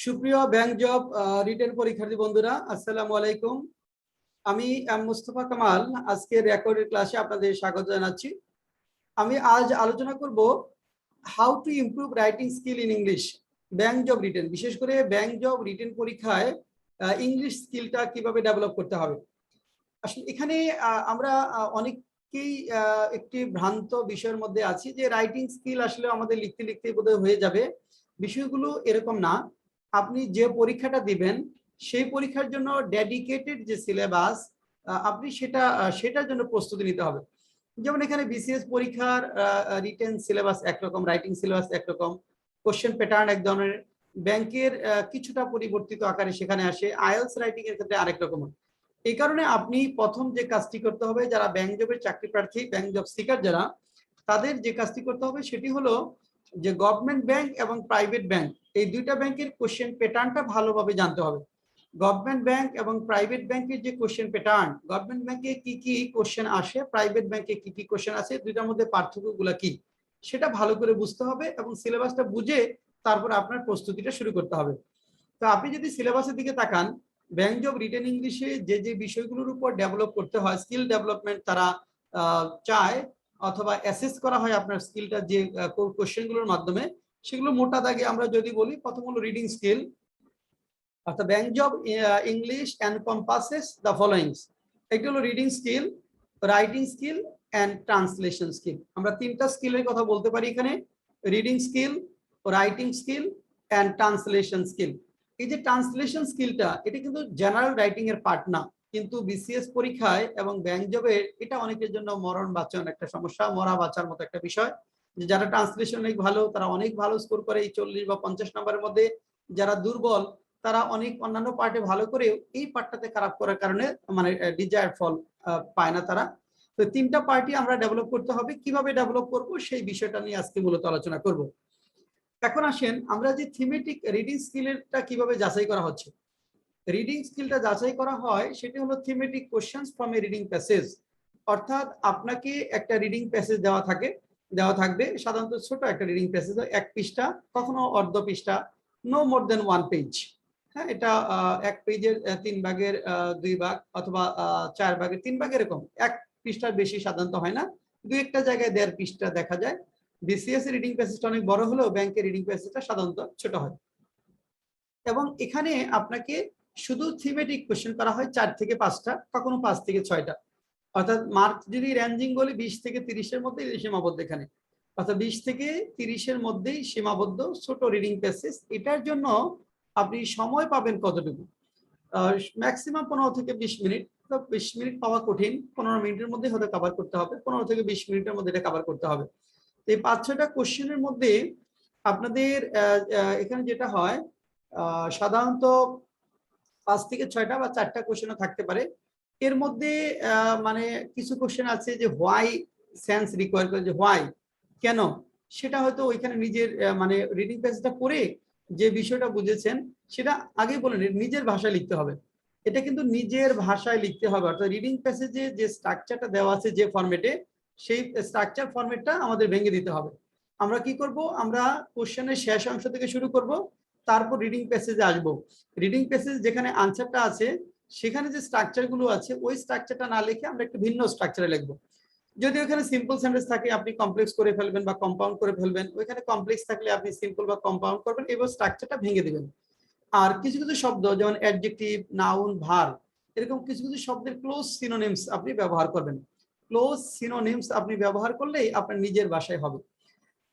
সুপ্রিয় bank job written পরীক্ষার্থী বন্ধুরা, আসসালামু আলাইকুম। আমি মুস্তফা কামাল আজকের রেকর্ডের ক্লাসে আপনাদের স্বাগত জানাচ্ছি। আমি আজ আলোচনা করব how to improve writing skill in English bank job written. বিশেষ করে ব্যাংক জব রিটেন পরীক্ষায় ইংলিশ স্কিলটা কিভাবে ডেভেলপ করতে হবে। আসলে এখানে আমরা অনেকেই একটি ভ্রান্ত বিষয়ের মধ্যে আছি যে রাইটিং স্কিল আসলে আমাদের লিখতে লিখতে বোধহয় হয়ে যাবে। বিষয়গুলো এরকম না। আপনি যে পরীক্ষাটা দিবেন সেই পরীক্ষার জন্য ডেডিকেটেড যে সিলেবাস, আপনি সেটার জন্য প্রস্তুতি নিতে হবে। যেমন এখানে বিসিএস পরীক্ষার রিটেন সিলেবাস একরকম, রাইটিং সিলেবাস একরকম, কোশ্চেন প্যাটার্ন এক ধরনের, ব্যাংকের কিছুটা পরিবর্তিত আকারে সেখানে আসে, আইএলটিএস রাইটিং এর ক্ষেত্রে আরেক রকম। এই কারণে আপনি প্রথম যে কাজটি করতে হবে, যারা ব্যাংক জবের চাকরি প্রার্থী, ব্যাংক জব সিকার যারা, তাদের যে কাজটি করতে হবে সেটি হলো যে গভর্নমেন্ট ব্যাংক এবং প্রাইভেট ব্যাংক এই দুইটা ব্যাংকের কোশ্চেন প্যাটার্নটা ভালোভাবে জানতে হবে। গভর্নমেন্ট ব্যাংক এবং প্রাইভেট ব্যাংকের যে কোশ্চেন প্যাটার্ন, গভর্নমেন্ট ব্যাংকে কি কি কোশ্চেন আসে, প্রাইভেট ব্যাংকে কি কি কোশ্চেন আসে, দুইটার মধ্যে পার্থক্যগুলো কি, সেটা ভালো করে বুঝতে হবে এবং সিলেবাসটা বুঝে তারপর আপনার প্রস্তুতিটা শুরু করতে হবে। তো আপনি যদি সিলেবাসের দিকে তাকান, ব্যাংক জব রিটেন ইংলিশে যে যে বিষয়গুলোর উপর ডেভেলপ করতে হয়, স্কিল ডেভেলপমেন্ট তারা চায় অথবা অ্যাসেস করা হয় আপনার স্কিলটা যে কোশ্চেনগুলোর মাধ্যমে, সেগুলো মোটা দাগে আমরা যদি বলি, প্রথম হলো রিডিং স্কিল। অর্থাৎ bank job English encompasses the followings. একটি হলো reading skill, writing skill and translation skill. আমরা তিনটা স্কিলের কথা বলতে পারি এখানে: reading skill, writing skill and translation skill. এই যে ট্রান্সলেশন স্কিলটা, এটা কিন্তু জেনারেল রাইটিং এর পার্ট না, কিন্তু বিসিএস পরীক্ষায় এবং ব্যাংক জবের এটা অনেকের জন্য মরণ বাঁচান একটা সমস্যা, মরা বাঁচার মতো একটা বিষয়। যে যারা ট্রান্সলেশন অনেক ভালো, তারা অনেক ভালো স্কোর করে এই 40 বা 50 নম্বরের মধ্যে। যারা দুর্বল, তারা অনেক অন্যান্য পার্টে ভালো করেও এই পার্টটাতে খারাপ করার কারণে মানে ডিজায়ার ফল পায় না তারা। তো তিনটা পার্টি আমরা ডেভেলপ করতে হবে। কিভাবে ডেভেলপ করব সেই বিষয়টা নিয়ে আজকে মূলত আলোচনা করব। এখন আসেন, আমরা যে থিমেটিক রিডিং স্কিলটা কিভাবে যাচাই করা হচ্ছে। রিডিং স্কিলটা যাচাই করা হয় সেটি হলো thematic questions from a reading passage. অর্থাৎ আপনাকে একটা রিডিং প্যাসেজ দেওয়া থাকবে, সাধারণত ছোট একটা রিডিং প্যাসেজ, এক পৃষ্ঠা, কখনো অর্ধ পৃষ্ঠা, নো মোর দেন 1 পেজ। হ্যাঁ, এটা এক পেজের 3 ভাগের 2 ভাগ অথবা 4 ভাগের 3 ভাগ, এরকম এক পৃষ্ঠার বেশি সাধারণত হয় না। দুই একটা জায়গায় 1.5 পৃষ্ঠা দেখা যায়। বিসিএস এর রিডিং প্যাসেজটা অনেক বড় হলেও ব্যাংকের রিডিং প্যাসেজটা সাধারণত ছোট হয়। এবং এখানে আপনাকে শুধু থিমেটিক কোশ্চেন করা হয় 4 থেকে 5টা, কখনো 5 থেকে 6টা। অর্থাৎ মার্ক যদি রেঞ্জিং বলি 20 থেকে 30-এর মধ্যে সীমাবদ্ধ এখানে। অর্থাৎ 20 থেকে 30-এর মধ্যেই সীমাবদ্ধ ছোট রিডিং প্যাসেজ। এটার জন্য আপনি সময় পাবেন কতটুকু? ম্যাক্সিমাম 15 থেকে 20 মিনিট। তো 20 মিনিট পাওয়া কঠিন, 15 মিনিটের মধ্যে হয়তো কভার করতে হবে, 15 থেকে 20 মিনিটের মধ্যে এটা কভার করতে হবে। এই 5-6টা কোশ্চেনের মধ্যে আপনাদের এখানে যেটা হয়, সাধারণত 5 থেকে 6টা বা 4টা কোশ্চেনও থাকতে পারে। এর মধ্যে মানে কিছু কোশ্চেন আছে যে হোয়াই সেন্স রিকোয়ার করে, যে হোয়াই, কেন, সেটা হয়তো ওইখানে নিজের মানে রিডিং পেজটা পড়ে যে বিষয়টা বুঝেছেন সেটা আগে বলেন নিজের ভাষায় লিখতে হবে। এটা কিন্তু নিজের ভাষায় লিখতে হবে। অর্থাৎ রিডিং প্যাসেজে যে স্ট্রাকচারটা দেওয়া আছে যে ফরম্যাটে, সেই স্ট্রাকচার ফরম্যাটটা আমাদের ভেঙে দিতে হবে। আমরা কি করব, আমরা কোশ্চেনের শেষ অংশ থেকে শুরু করব, তারপর রিডিং প্যাসেজে আসবো। রিডিং প্যাসেজ যেখানে আনসারটা আছে, সেখানে যে স্ট্রাকচারগুলো আছে ওই স্ট্রাকচারটা না লিখে আমরা একটু ভিন্ন স্ট্রাকচারে লিখবো। যদি ওখানে সিম্পল সেন্টেন্স থাকে আপনি কমপ্লেক্স করে ফেলবেন বা কম্পাউন্ড করে ফেলবেন, ওইখানে কমপ্লেক্স থাকলে আপনি সিম্পল বা কম্পাউন্ড করবেন, এবার স্ট্রাকচারটা ভেঙে দিবেন। আর কিছু কিছু শব্দ যেমন অ্যাডজেক্টিভ, নাউন, ভার্ব, এরকম কিছু কিছু শব্দের ক্লোজ সিনোনিমস আপনি ব্যবহার করবেন। ক্লোজ সিনোনিমস আপনি ব্যবহার করলেই আপনার নিজের ভাষায় হবে।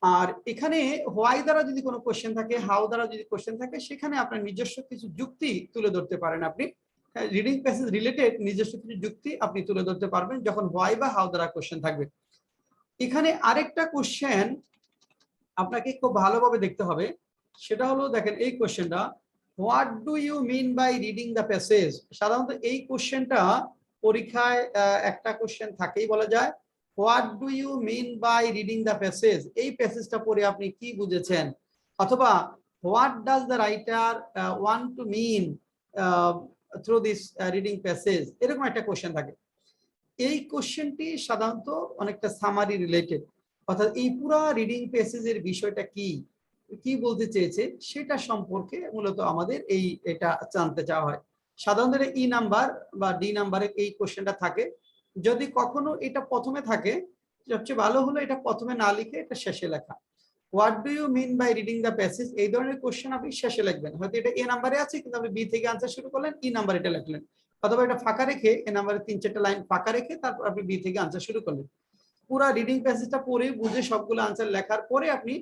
আর এখানে হোয়াই দ্বারা যদি কোনো কোশ্চেন থাকে, হাউ দ্বারা যদি কোশ্চেন থাকে, সেখানে আপনার নিজস্ব কিছু যুক্তি তুলে ধরতে পারেন। আপনি রিডিং প্যাসেজ রিলেটেড নিজস্ব কিছু যুক্তি আপনি তুলে ধরতে পারবেন যখন হোয়াই বা হাউ দ্বারা কোশ্চেন থাকবে। এখানে আরেকটা কোশ্চেন আপনাকে খুব ভালোভাবে দেখতে হবে, সেটা হলো, দেখেন এই কোশ্চেনটা, what do you mean by reading the passage. সাধারণত এই কোশ্চেনটা পরীক্ষায় একটা কোশ্চেন থাকেই, বলা যায় what do you mean by reading the passage, এই প্যাসেজটা পড়ে আপনি কি বুঝেছেন, অথবা what does the writer want to mean through this reading passage, এরকম একটা কোশ্চেন থাকে। এই কোশ্চেনটি সাধারণত অনেকটা সামারি রিলেটেড, অর্থাৎ এই পুরো রিডিং প্যাসেজের বিষয়টা কি, কি বলতে চেয়েছে সেটা সম্পর্কে মূলত আমাদের এটা জানতে চাওয়া হয়। সাধারণত ই নাম্বার বা ডি নাম্বারের এই কোশ্চেনটা থাকে। যদি কখনো এটা প্রথমে থাকে, সবচেয়ে ভালো হলো এটা প্রথমে না লিখে এটা শেষে লেখা। What do you mean by reading the passage, এই ধরনের কোশ্চেন আপনি শেষে লিখবেন। হয়তো এটা এ নাম্বারে আছে কিন্তু আপনি বি থেকে আনসার শুরু করলেন, ই নাম্বার এটা লিখলেন, অথবা এটা ফাঁকা রেখে এ নাম্বারে 3-4টা লাইন ফাঁকা রেখে তারপর আপনি বি থেকে আনসার শুরু করলেন। পুরো রিডিং প্যাসেজটা পড়ে বুঝে সবগুলো আনসার লেখার পরে আপনি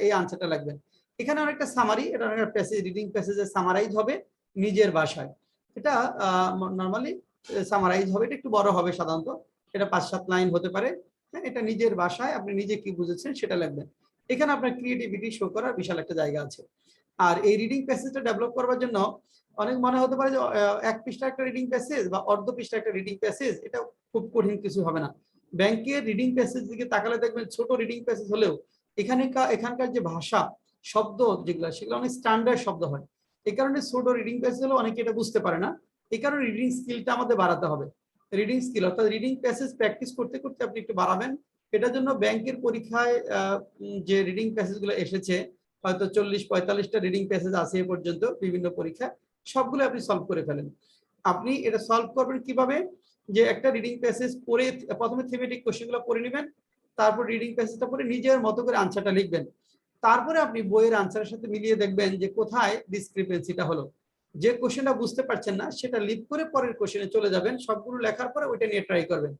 এই আনসারটা লিখবেন। এখানে অনেকটা সামারি, এটা অনেকটা প্যাসেজ, রিডিং প্যাসেজে সামারাইজ হবে নিজের ভাষায়। এটা নরমালি সামারাইজ হবে, এটা একটু বড় হবে সাধারণত, এটা 5-7 লাইন হতে পারে। হ্যাঁ, এটা নিজের ভাষায় আপনি নিজে কি বুঝেছেন সেটা লিখবেন। এখানে আপনার ক্রিয়েটিভিটি শো করার বিশাল একটা জায়গা আছে। আর এই রিডিং প্যাসেজটা ডেভেলপ করবার জন্য অনেক মনে হতে পারে যে 1 পৃষ্ঠা একটা রিডিং প্যাসেজ বা অর্ধ পৃষ্ঠা একটা রিডিং প্যাসেজ, এটা খুব কঠিন কিছু হবে না। ব্যাংকের রিডিং প্যাসেজ দিকে তাকালে দেখবেন ছোট রিডিং প্যাসেজ হলেও এখানকার যে ভাষা, শব্দ যেগুলো, সেগুলো অনেক স্ট্যান্ডার্ড শব্দ হয়। এই কারণে ছোট রিডিং প্যাসেজ হলেও অনেকে এটা বুঝতে পারে না। এই কারণে রিডিং স্কিলটা আমাদের বাড়াতে হবে। রিডিং স্কিল অর্থাৎ রিডিং প্যাসেজ প্র্যাকটিস করতে করতে আপনি একটু বাড়াবেন। এটার জন্য ব্যাংকের পরীক্ষায় যে রিডিং প্যাসেজ গুলো এসেছে, হয়তো 40-45টা রিডিং প্যাসেজ আছে এ পর্যন্ত বিভিন্ন পরীক্ষা, সবগুলো আপনি সলভ করে ফেলেন। আপনি এটা সলভ করবেন কিভাবে, যে একটা রিডিং প্যাসেজ পড়ে প্রথমে থিমেটিক কোশ্চেনগুলো পড়ে নেবেন, তারপর রিডিং প্যাসেজটা পড়ে নিজের মতো করে আনসারটা লিখবেন। তারপরে আপনি বইয়ের আনসারের সাথে মিলিয়ে দেখবেন যে কোথায় ডিসক্রিপেন্সিটা হলো। যে কোশ্চেনটা বুঝতে পারছেন না সেটা লিভ করে পরের কোশ্চেনে চলে যাবেন, সবগুলো লেখার পরে ওইটা নিয়ে ট্রাই করবেন।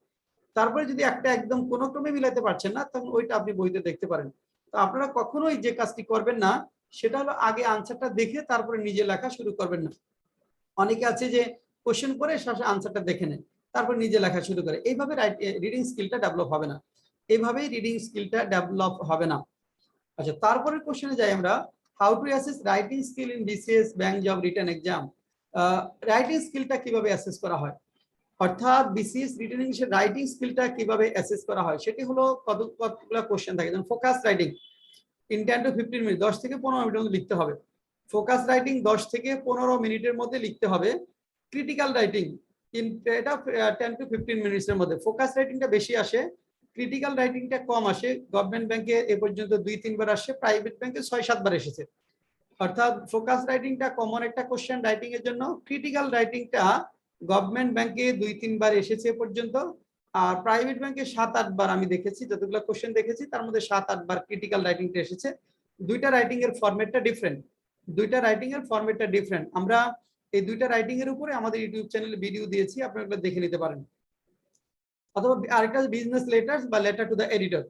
তারপরে যদি একটা একদম কোনো ক্রমে মিলাতে পারছেন না, তখন ওইটা আপনি বইতে দেখতে পারেন। তো আপনারা কখনোই যে কাজটি করবেন না সেটা হলো আগে আনসারটা দেখে তারপরে নিজে লেখা শুরু করবেন না। অনেকে আছে যে কোশ্চেন করে শেষে আনসারটা দেখে নেয়, তারপর নিজে লেখা শুরু করে। এইভাবে রিডিং স্কিলটা ডেভেলপ হবে না। এইভাবেই রিডিং স্কিলটা ডেভেলপ হবে না। আচ্ছা, তারপরের কোশ্চেনে যাই আমরা। How to assess writing skill in BCS bank job written exam. রাইটিং স্কিলটা কিভাবে অ্যাসেস করা হয়, অর্থাৎ বিসিএস রিটেন ইংলিশের রাইটিং স্কিলটা কিভাবে অ্যাসেস করা হয়, সেটি হলো কতগুলো কোশ্চেন থাকে। যেমন focus writing in 10 to 15 minute, 10 থেকে 15 মিনিটের মধ্যে লিখতে হবে। ফোকাস রাইটিং 10 থেকে 15 মিনিটের মধ্যে লিখতে হবে। ক্রিটিক্যাল রাইটিং এটা 10 to 15 মিনিটসের মধ্যে। ফোকাস রাইটিংটা বেশি আসে, ক্রিটিক্যাল রাইটিংটা কম আসে। গভর্নমেন্ট ব্যাংকে এ পর্যন্ত 2-3 বার আসে, প্রাইভেট ব্যাংকে 6-7 বার এসেছে। অর্থাৎ ফোকাস রাইটিংটা কমন একটা কোশ্চেন রাইটিং এর জন্য। ক্রিটিক্যাল রাইটিংটা গভর্নমেন্ট ব্যাংকে 2-3 বার এসেছে পর্যন্ত, আর প্রাইভেট ব্যাংকে 7-8 বার আমি দেখেছি, যতগুলো কোশ্চেন দেখেছি তার মধ্যে 7-8 বার ক্রিটিক্যাল রাইটিংটা এসেছে। দুইটা রাইটিং এর ফরম্যাটটা ডিফারেন্ট, আমরা এই দুইটা রাইটিং এর উপরে আমাদের ইউটিউব চ্যানেলে ভিডিও দিয়েছি, আপনারা এগুলো দেখে নিতে পারেন। অথবা আরেকটা বিজনেস লেটার্স বা লেটার টু দ্য এডিটর।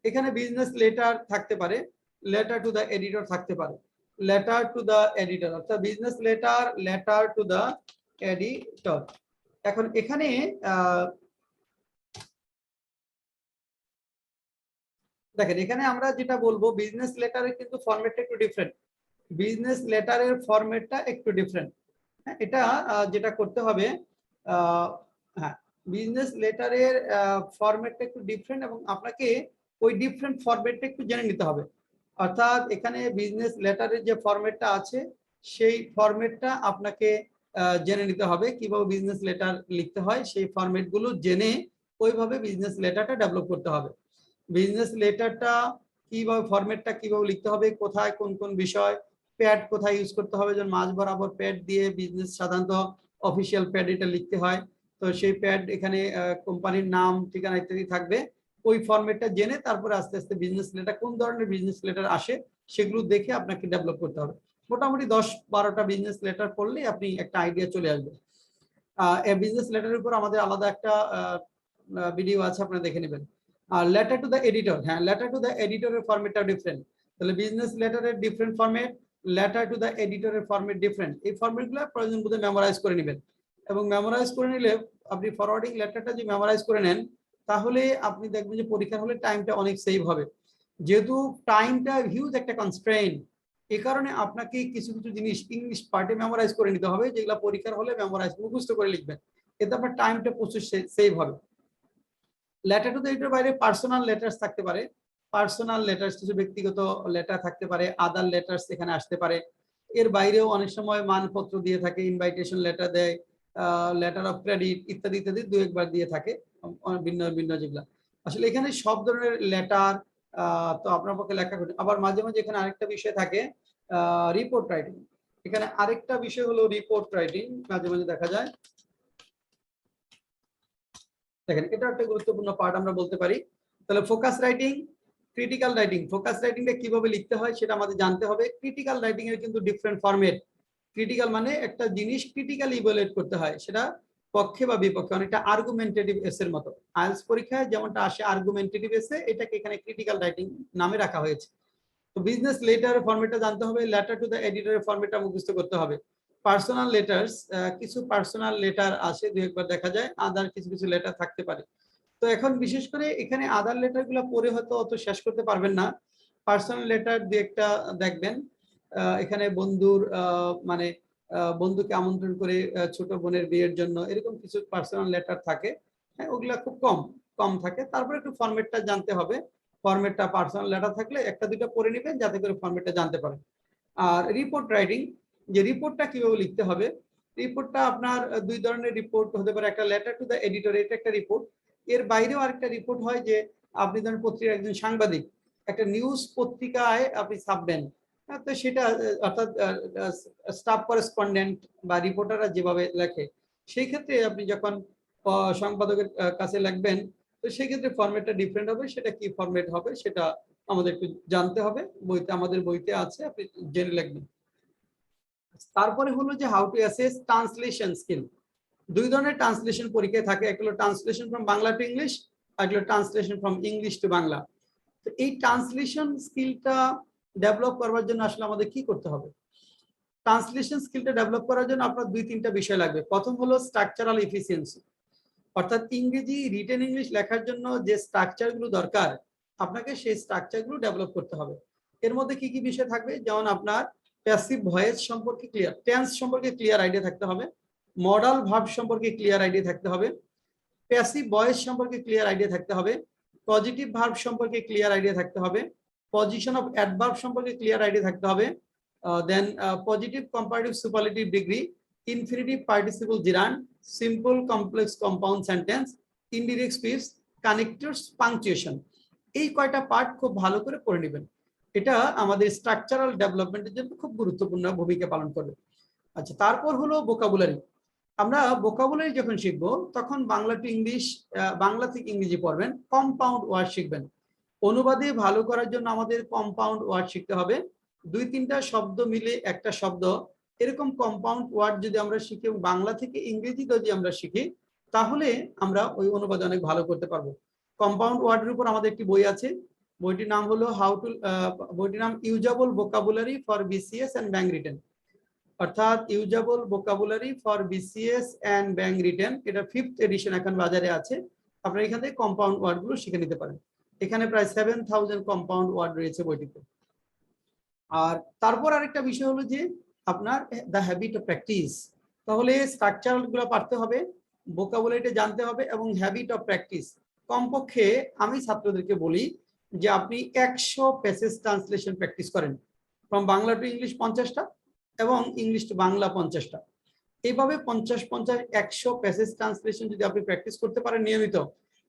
এখানে বিজনেস লেটার থাকতে পারে, লেটার টু দ্য এডিটর থাকতে পারে। লেটার টু দ্য এডিটর অর্থাৎ business letter, letter to the editor. এখন এখানে দেখেন, এখানে আমরা যেটা বলবো বিজনেস লেটারের কিন্তু ফরম্যাটটা একটু ডিফারেন্ট। বিজনেস লেটারের ফরম্যাটটা একটু ডিফারেন্ট। হ্যাঁ, এটা যেটা করতে হবে, হ্যাঁ, বিজনেস লেটারের ফরম্যাটটা একটু ডিফারেন্ট এবং আপনাকে ওই ডিফারেন্ট ফরম্যাটটা একটু জেনে নিতে হবে। অর্থাৎ এখানে বিজনেস লেটারের যে ফরম্যাটটা আছে সেই ফরম্যাটটা আপনাকে জেনে নিতে হবে। কিভাবে বিজনেস লেটার লিখতে হয় সেই ফরম্যাটগুলো জেনে ওইভাবে বিজনেস লেটারটা ডেভেলপ করতে হবে। বিজনেস লেটারটা কিভাবে, ফরম্যাটটা কিভাবে লিখতে হবে, কোথায় কোন কোন বিষয়, প্যাড কোথায় ইউজ করতে হবে, যেমন মাঝ বরাবর প্যাড দিয়ে বিজনেস সাধারণত অফিসিয়াল প্যাড এটা লিখতে হয়। তো সেই প্যাড এখানে কোম্পানির নাম, ঠিকানা ইত্যাদি থাকবে। ওই ফরম্যাটটা জেনে তারপরে আস্তে আস্তে বিজনেস লেটার, কোন ধরনের বিজনেস লেটার আসে সেগুলো দেখে আপনাকে ডেভেলপ করতে হবে। মোটামুটি 10-12টা বিজনেস লেটার পড়লে আপনি একটা আইডিয়া চলে আসবে। এই বিজনেস লেটারের উপর আমাদের আলাদা একটা ভিডিও আছে, আপনারা দেখে নেবেন। আর লেটার টু দ্য এডিটর, হ্যাঁ, লেটার টু দ্য এডিটরের ফরম্যাটটা ডিফারেন্ট। তাহলে বিজনেস লেটারের different format, letter to the এডিটরের ফরম্যাট ডিফারেন্ট। এই ফরম্যাটগুলো প্রয়োজন বোধে মেমোরাইজ করে নেবেন, এবং মেমোরাইজ করে নিলে আপনি ফরওয়ার্ডিং লেটারটা যদি মেমোরাইজ করে নেন তাহলে আপনি দেখবেন যে পরীক্ষার হলে টাইমটা অনেক সেভ হবে। যেহেতু টাইমটা হিউজ একটা কনস্ট্রেইন, এই কারণে আপনাকে কিছু কিছু জিনিস ইংলিশ পার্টে মেমোরাইজ করে নিতে হবে, যেগুলো পরীক্ষার হলে মেমোরাইজ মুখস্থ করে লিখবেন, এতে আপনার টাইমটা প্রচুর সেভ হবে। লেটার টু দ্য এডিটর বাইরে পার্সোনাল লেটার্স থাকতে পারে। পার্সোনাল লেটার্স কিছু ব্যক্তিগত লেটার থাকতে পারে, আদার লেটার্স এখানে আসতে পারে। এর বাইরেও অনেক সময় মানপত্র দিয়ে থাকে, ইনভাইটেশন লেটার দেয়, লেটার অফ ক্রেডিট ইত্যাদি ইত্যাদি দু একবার দিয়ে থাকে, ভিন্ন ভিন্ন যেগুলা। আসলে এখানে সব ধরনের লেটার, তো আপনার পক্ষে লেখা কঠিন। আবার মাঝে মাঝে এখানে আরেকটা বিষয় থাকে, রিপোর্ট রাইটিং। এখানে আরেকটা বিষয় হলো রিপোর্ট রাইটিং, মাঝে মাঝে দেখা যায়। দেখেন এটা একটা গুরুত্বপূর্ণ পার্ট আমরা বলতে পারি। তাহলে focus writing, critical writing. Focus রাইটিংটা কিভাবে লিখতে হয় সেটা আমাদের জানতে হবে। ক্রিটিক্যাল রাইটিং এর কিন্তু ডিফারেন্ট ফরম্যাট। ক্রিটিক্যাল মানে একটা জিনিস ক্রিটিক্যালি ইভালুয়েট করতে হয়, সেটা পক্ষে বা বিপক্ষে, অনেকটা আর্গুমেন্টেটিভ এসের মতো। আইএলটিএস পরীক্ষায় যেমনটা আসে আর্গুমেন্টেটিভ এসে, এটাকে এখানে ক্রিটিক্যাল রাইটিং নামে রাখা হয়েছে। তো বিজনেস লেটারের ফরম্যাটটা জানতে হবে, লেটার টু দ্য এডিটরের ফরম্যাটটা মুখস্থ করতে হবে। পার্সোনাল লেটার্স, কিছু পার্সোনাল লেটার আসে দুই একবার দেখা যায়, আদার কিছু কিছু লেটার থাকতে পারে। তো এখন বিশেষ করে এখানে আদার লেটার গুলো পড়ে হয়তো অত শেষ করতে পারবেন না। পার্সোনাল লেটার দুই একটা দেখবেন, এখানে বন্ধুর মানে বন্ধুকে আমন্ত্রণ করে ছোট বোনের বিয়ের জন্য এরকম কিছু পার্সোনাল লেটার থাকে। হ্যাঁ, ওগুলা খুব কম কম থাকে। তারপরে একটু ফরম্যাটটা জানতে হবে। ফরম্যাটটা পার্সোনাল লেটার থাকলে একটা দুইটা পড়ে নেবেন যাতে করে ফরম্যাটটা জানতে পারেন। আর রিপোর্ট রাইটিং, যে রিপোর্টটা কিভাবে লিখতে হবে, রিপোর্টটা আপনার দুই ধরনের রিপোর্ট হতে পারে। একটা লেটার টু দ্য এডিটর, এটা একটা রিপোর্ট। এর বাইরেও আরেকটা রিপোর্ট হয় যে আপনি ধরেন পত্রিকার একজন সাংবাদিক, একটা নিউজ পত্রিকায় আপনি ছাপবেন, তো সেটা অর্থাৎ স্টাফ করেসপন্ডেন্ট বা রিপোর্টাররা যেভাবে লেখে, সেই ক্ষেত্রে আপনি যখন সম্পাদকের কাছে লিখবেন, তো সেই ক্ষেত্রে ফরম্যাটটা ডিফারেন্ট হবে। সেটা কি ফরম্যাট হবে সেটা আমাদের একটু জানতে হবে। বইতে, আমাদের বইতে আছে, আপনি জেনে লিখবেন। তারপরে হলো যে how to assess translation skill. দুই ধরনের ট্রান্সলেশন পরীক্ষায় থাকে, একটা হলো translation from Bangla to English, আর একটা হলো translation from English to Bangla. তো এই ট্রান্সলেশন স্কিলটা ডেভেলপ করার জন্য আসলে আমাদের কি করতে হবে? ট্রান্সলেশন স্কিলটা ডেভেলপ করার জন্য আপনার দুই তিনটা বিষয় লাগবে। প্রথম হলো স্ট্রাকচারাল এফিসিয়েন্সি, অর্থাৎ ইংরেজি রিটেন ইংলিশ লেখার জন্য যে স্ট্রাকচারগুলো দরকার, আপনাকে সেই স্ট্রাকচারগুলো ডেভেলপ করতে হবে। এর মধ্যে কি কি বিষয় থাকবে? যেমন আপনার প্যাসিভ ভয়েস সম্পর্কে ক্লিয়ার, টেন্স সম্পর্কে ক্লিয়ার আইডিয়া থাকতে হবে, মডাল ভার্ব সম্পর্কে ক্লিয়ার আইডিয়া থাকতে হবে, প্যাসিভ ভয়েস সম্পর্কে ক্লিয়ার আইডিয়া থাকতে হবে, পজিটিভ ভার্ব সম্পর্কে ক্লিয়ার আইডিয়া থাকতে হবে, পজিশন অফ অ্যাডভার্ব সম্পর্কে ক্লিয়ার আইডিয়া থাকতে হবে, then positive comparative superlative degree, infinitive participle gerund, simple complex compound sentence, indirect speech, connectors, punctuation. এই কয়টা পার্ট খুব ভালো করে পড়ে নেবেন। এটা আমাদের স্ট্রাকচারাল ডেভেলপমেন্টের জন্য খুব গুরুত্বপূর্ণ ভূমিকা পালন করবে। আচ্ছা, তারপর হলো ভোকাবুলারি। আমরা ভোকাবুলারি যখন শিখবো তখন বাংলা টু ইংলিশ, বাংলা থেকে ইংরেজি পড়বেন, কম্পাউন্ড ওয়ার্ড শিখবেন। অনুবাদে ভালো করার জন্য আমাদের কম্পাউন্ড ওয়ার্ড শিখতে হবে। দুই তিনটা শব্দ মিলে একটা শব্দ, এরকম কম্পাউন্ড ওয়ার্ড যদি আমরা শিখি, বাংলা থেকে ইংরেজি যদি আমরা শিখি, তাহলে আমরা ওই অনুবাদে অনেক ভালো করতে পারবো। কম্পাউন্ড ওয়ার্ডের উপর আমাদের একটি বই আছে, বইটির নাম হলো বইটির নাম usable vocabulary for BCS and bank written, অর্থাৎ usable vocabulary for BCS and bank written. এটা 5th এডিশন এখন বাজারে আছে। আপনারা এখান থেকে কম্পাউন্ড ওয়ার্ড গুলো শিখে নিতে পারেন। এখানে প্রায় 7000 কম্পাউন্ড ওয়ার্ড রয়েছে বইটিতে। আর তারপর আরেকটা বিষয় হলো যে আপনার দ্য হ্যাবিট অফ প্র্যাকটিস। তাহলে স্ট্রাকচার গুলো পারতে হবে, ভোকাবুলারিটা জানতে হবে, এবং হ্যাবিট অফ প্র্যাকটিস। কমপক্ষে আমি ছাত্রদেরকে বলি যে আপনি 100 প্যাসেজ ট্রান্সলেশন প্র্যাকটিস করেন, ফ্রম বাংলা টু ইংলিশ 50টা এবং ইংলিশ টু বাংলা 50টা। এইভাবে 50-50-100 প্যাসেজ ট্রান্সলেশন যদি আপনি প্র্যাকটিস করতে পারেন নিয়মিত,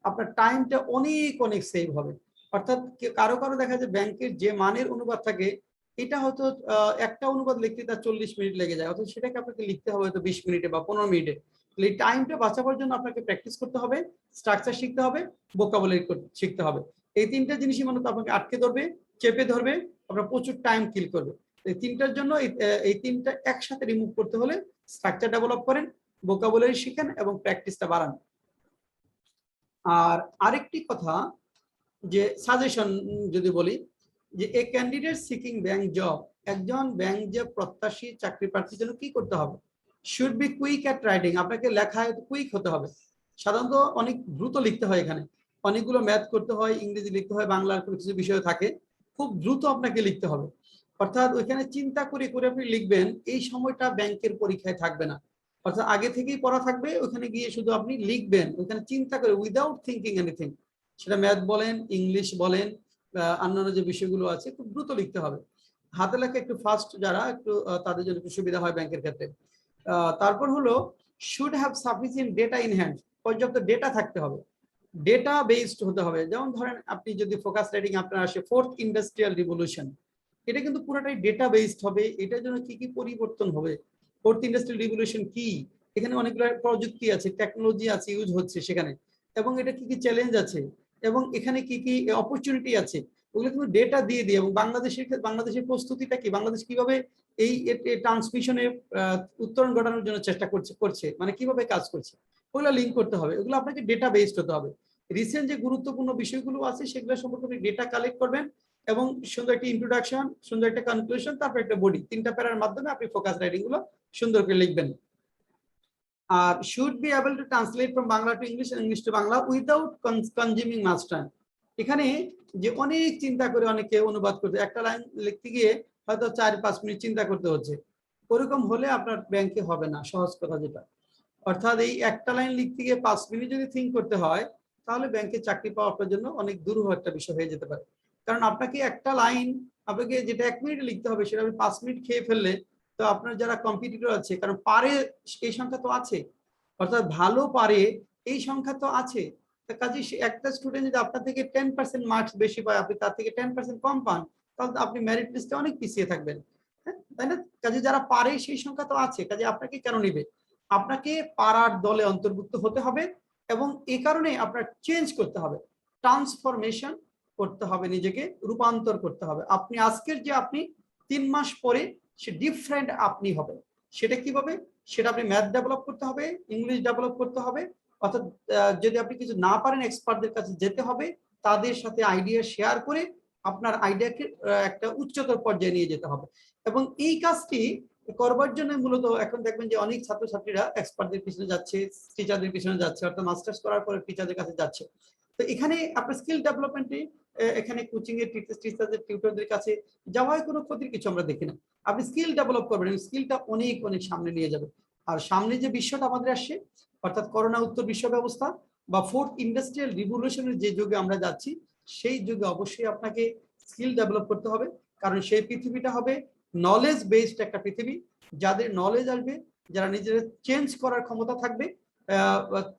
আপনার টাইমটা অনেক অনেক সেভ হবে। অর্থাৎ কারো কারো দেখা যায় ব্যাংকের যে মানের অনুবাদ থাকে, এটা হয়তো একটা অনুবাদ লিখতে তার 40 মিনিট লেগে যায়, অথচ সেটাকে আপনাকে লিখতে হবে হয়তো 20 মিনিটে বা 15 মিনিটে। এই টাইমটা বাঁচাবার জন্য আপনাকে প্র্যাকটিস করতে হবে, স্ট্রাকচার শিখতে হবে, ভোকাবুলারি শিখতে হবে। এই তিনটা জিনিসই মূলত আপনাকে আটকে ধরবে, চেপে ধরবে, আপনার প্রচুর টাইম কিল করবে। এই তিনটার জন্য এই তিনটা একসাথে রিমুভ করতে হলে স্ট্রাকচার ডেভেলপ করেন, ভোকাবুলারি শিখেন এবং প্র্যাকটিসটা বাড়ান। আর আরেকটি কথা, যে সাজেশন যদি বলি, যে এ ক্যান্ডিডেট সিকিং ব্যাংক জব, একজন ব্যাংক জব প্রত্যাশী চাকরি প্রার্থীর জন্য কি করতে হবে? Should be quick at writing, আপনাকে লেখায় কুইক হতে হবে। সাধারণত অনেক দ্রুত লিখতে হয়, এখানে অনেকগুলো ম্যাথ করতে হয়, ইংরেজি লিখতে হয়, বাংলার কিছু বিষয় থাকে, খুব দ্রুত আপনাকে লিখতে হবে। অর্থাৎ ওইখানে চিন্তা করে করে আপনি লিখবেন, এই সময়টা ব্যাংকের পরীক্ষায় থাকবে না। অর্থাৎ আগে থেকেই পড়া থাকবে, ওখানে গিয়ে শুধু আপনি লিখবেন, ওখানে চিন্তা করে উইদাউট থিঙ্কিং এনিথিং। সেটা ম্যাথ বলেন, ইংলিশ বলেন, অন্যান্য যে বিষয়গুলো আছে, খুব দ্রুত লিখতে হবে। হাতে লেখা একটু ফাস্ট যারা, একটু তাদের জন্য একটু সুবিধা হয় ব্যাংকের ক্ষেত্রে। তারপর হলো should have sufficient data in hand, পর্যাপ্ত ডেটা থাকতে হবে। ডেটা বেসড হতে হবে। যেমন ধরেন আপনি যদি ফোকাস রাইটিং আপনার আসে ফোর্থ ইন্ডাস্ট্রিয়াল রিভলিউশন, এটা কিন্তু পুরোটাই ডেটা বেসড হবে। এটার জন্য কি কি পরিবর্তন হবে, ফোর্থ ইন্ডাস্ট্রিয়াল রিভলিউশন কি, এখানে অনেকগুলো প্রযুক্তি আছে, টেকনোলজি আছে, ইউজ হচ্ছে সেখানে, এবং এটা কি কি চ্যালেঞ্জ আছে, এবং এখানে কি কি অপরচুনিটি আছে, ওগুলো কিন্তু ডেটা দিয়ে দিয়ে, এবং বাংলাদেশের প্রস্তুতিটা কি, বাংলাদেশ কিভাবে এই ট্রান্সমিশনে উত্তরণ ঘটানোর জন্য চেষ্টা করছে মানে কিভাবে কাজ করছে, ওগুলো লিঙ্ক করতে হবে। ওগুলো আপনাকে ডেটা বেসড হতে হবে। রিসেন্ট যে গুরুত্বপূর্ণ বিষয়গুলো আছে সেগুলো সম্পর্কে আপনি ডেটা কালেক্ট করবেন, এবং সুন্দর একটা ইন্ট্রোডাকশন, সুন্দর একটা কনক্লুশন, তারপর একটা বডি, 3টা প্যারার মাধ্যমে আপনি ফোকাস রাইটিং গুলো সুন্দর করে লিখবেন। আর should be able to translate from Bangla to English, English to Bangla without consuming much time. এখানে যে অনেক চিন্তা করে অনেকে অনুবাদ করতে, একটা লাইন লিখতে গিয়ে হয়তো 4-5 মিনিট চিন্তা করতে হচ্ছে, ওরকম হলে আপনার ব্যাংকে হবে না, সহজ কথা যেটা। অর্থাৎ এই একটা লাইন লিখতে গিয়ে 5 মিনিট যদি থিঙ্ক করতে হয়, তাহলে ব্যাংকে চাকরি পাওয়া আপনার জন্য অনেক দুরূহ একটা বিষয় হয়ে যেতে পারে। কারণ আপনাকে একটা লাইন, আপনাকে যেটা 1 মিনিটে লিখতে হবে সেটা আপনি 5 মিনিট খেয়ে ফেললে, তো আপনার যারা কম্পিটিটর আছে, কারণ পারে এই সংখ্যা তো আছে, অর্থাৎ ভালো পারে এই সংখ্যা তো আছে, কাজে একটা স্টুডেন্ট যদি আপনার থেকে 10% মার্কস বেশি পায়, আপনি তার থেকে 10% কম পান, তাহলে আপনি মেরিট লিস্টে অনেক পিছিয়ে থাকবেন। হ্যাঁ, তাই না? কাজে যারা পারে সেই সংখ্যা তো আছে, কাজে আপনাকে কেন নিবে? আপনাকে পাড়ার দলে অন্তর্ভুক্ত হতে হবে, এবং এই কারণে আপনার চেঞ্জ করতে হবে, ট্রান্সফরমেশন করতে হবে, নিজেকে রূপান্তর করতে হবে। আপনি আজকের যে আপনি 3 মাস পরে সে ডিফারেন্ট আপনি হবে। সেটা কিভাবে? সেটা আপনি ম্যাথ ডেভেলপ করতে হবে, ইংলিশ ডেভেলপ করতে হবে, অর্থাৎ যদি আপনি কিছু না পারেন এক্সপার্টদের কাছে যেতে হবে, তাদের সাথে আইডিয়া শেয়ার করে আপনার আইডিয়াকে একটা উচ্চতর পর্যায়ে নিয়ে যেতে হবে। এবং এই কাজটি করবার জন্য মূলত এখন দেখবেন যে অনেক ছাত্রছাত্রীরা এক্সপার্টদের পিছনে যাচ্ছে, টিচারদের পিছনে যাচ্ছে, অর্থাৎ মাস্টার্স করার পরে টিচারদের কাছে যাচ্ছে। তো এখানে আপনার স্কিল ডেভেলপমেন্টে এখানে কোচিং এর টিচারদের টিউটরদের কাছে যাওয়ায় কোনো ক্ষতির কিছু আমরা দেখি না। আপনি স্কিল ডেভেলপ করবেন, স্কিলটা অনেক অনেক সামনে নিয়ে যাবে। আর সামনে যে বিশ্বটা আমাদের আসছে, অর্থাৎ করোনা উত্তর বিশ্ব ব্যবস্থা বা ফোর্থ ইন্ডাস্ট্রিয়াল রিভলিউশনের যে যুগে আমরা যাচ্ছি, সেই যুগে অবশ্যই আপনাকে স্কিল ডেভেলপ করতে হবে। কারণ সেই পৃথিবীটা হবে নলেজ বেসড একটা পৃথিবী। যাদের নলেজ আসবে, যারা নিজেদের চেঞ্জ করার ক্ষমতা থাকবে,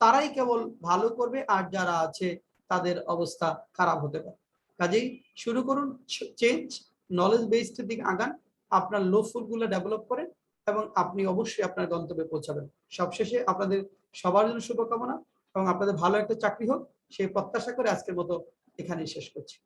তারাই কেবল ভালো করবে, আর যারা আছে তাদের অবস্থা খারাপ হতে পারে। কাজেই শুরু করুন চেঞ্জ, নলেজ বেসড দিকে আগান, আপনার লো ফুলগুলো ডেভেলপ করেন, এবং আপনি অবশ্যই আপনার গন্তব্যে পৌঁছাবেন। সবশেষে আপনাদের সবার জন্য শুভকামনা, এবং আপনাদের ভালো একটা চাকরি হোক সেই প্রত্যাশা করে আজকের মতো এখানেই শেষ করছি।